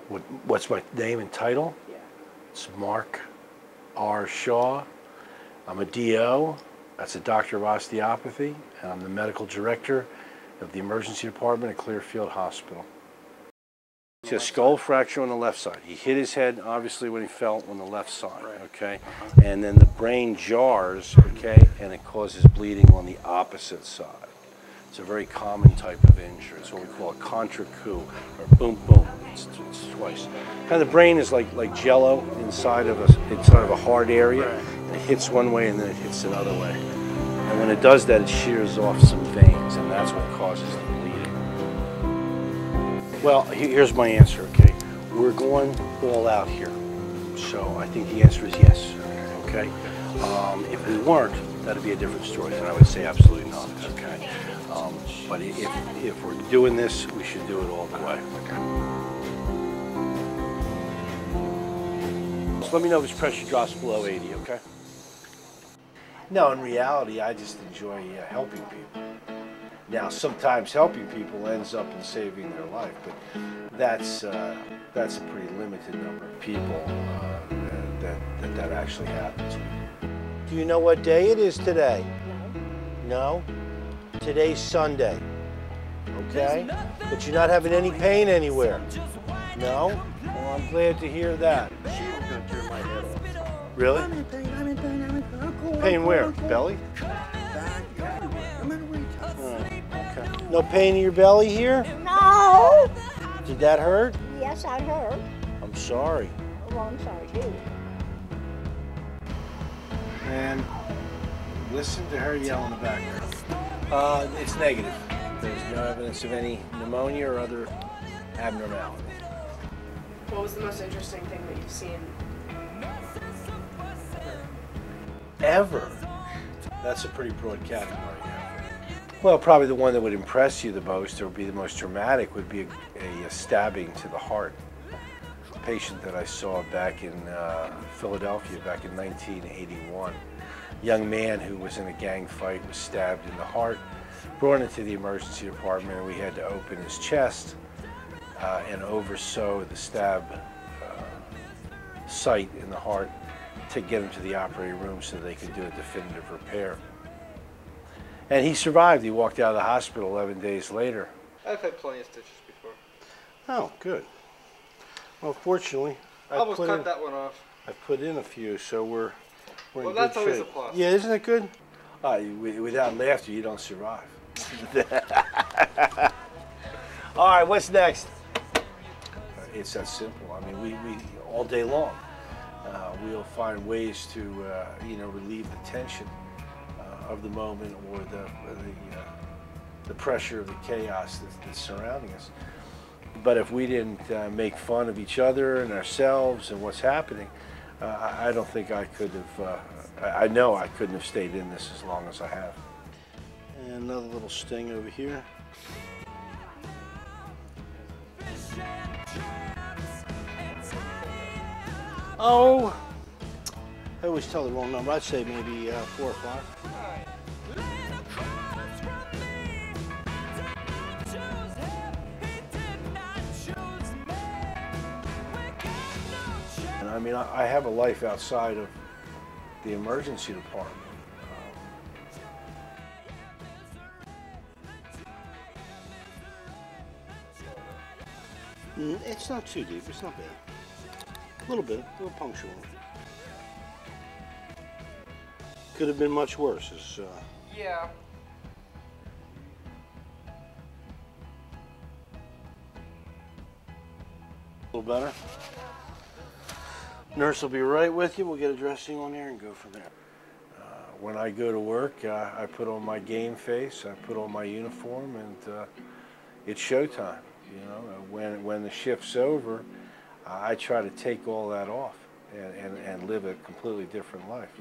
What's my name and title? Yeah. It's Mark R. Shaw. I'm a DO. That's a doctor of osteopathy, and I'm the medical director of the emergency department at Clearfield Hospital. He's got a skull fracture on the left side. He hit his head, obviously, when he fell on the left side, okay? And then the brain jars, okay, and it causes bleeding on the opposite side. It's a very common type of injury. It's what we call a contra coup, or boom, boom. It's twice. Kind of the brain is like jello inside of a hard area. And it hits one way and then it hits another way. And when it does that, it shears off some veins, and that's what causes the bleeding. Well, here's my answer, okay? We're going all out here. So I think the answer is yes, okay? If we weren't, that'd be a different story, and I would say absolutely not, okay? But if we're doing this, we should do it all the way. So let me know if his pressure drops below 80, okay? No, in reality, I just enjoy helping people. Now, sometimes helping people ends up in saving their life, but that's a pretty limited number of people that actually happens. Do you know what day it is today? No? Today's Sunday, okay? But you're not having any pain anywhere? No? Well, I'm glad to hear that. Really? I'm in pain, I'm in pain, I'm in pain. I'm cool. Pain where? Belly? Okay. No pain in your belly here? No! Did that hurt? Yes, I heard. I'm sorry. Well, I'm sorry too. And listen to her yell in the background. It's negative. There's no evidence of any pneumonia or other abnormality. What was the most interesting thing that you've seen? Ever? That's a pretty broad category. Well, probably the one that would impress you the most or would be the most dramatic would be a stabbing to the heart. A patient that I saw back in Philadelphia back in 1981. A young man who was in a gang fight was stabbed in the heart, brought into the emergency department, and we had to open his chest and oversew the stab site in the heart to get him to the operating room so they could do a definitive repair. And he survived. He walked out of the hospital 11 days later. I've had plenty of stitches before. Oh, good. Well, fortunately, I almost cut that one off. I've put in a few, so we're in good that's always shape. a plus. Yeah, isn't it good? Without laughter, you don't survive. All right, what's next? It's that simple. I mean, we all day long, we'll find ways to relieve the tension of the moment or the pressure of the chaos that's surrounding us. But if we didn't make fun of each other and ourselves and what's happening, I don't think I could have, I know I couldn't have stayed in this as long as I have. And another little sting over here. Oh, I always tell the wrong number. I'd say maybe 4 or 5. And I mean, I have a life outside of the emergency department. It's not too deep. It's not bad. A little bit, a little punctual. Could have been much worse. Yeah. A little better. Nurse will be right with you. We'll get a dressing on there and go from there. When I go to work, I put on my game face. I put on my uniform, and it's showtime. You know, when the shift's over, I try to take all that off and live a completely different life.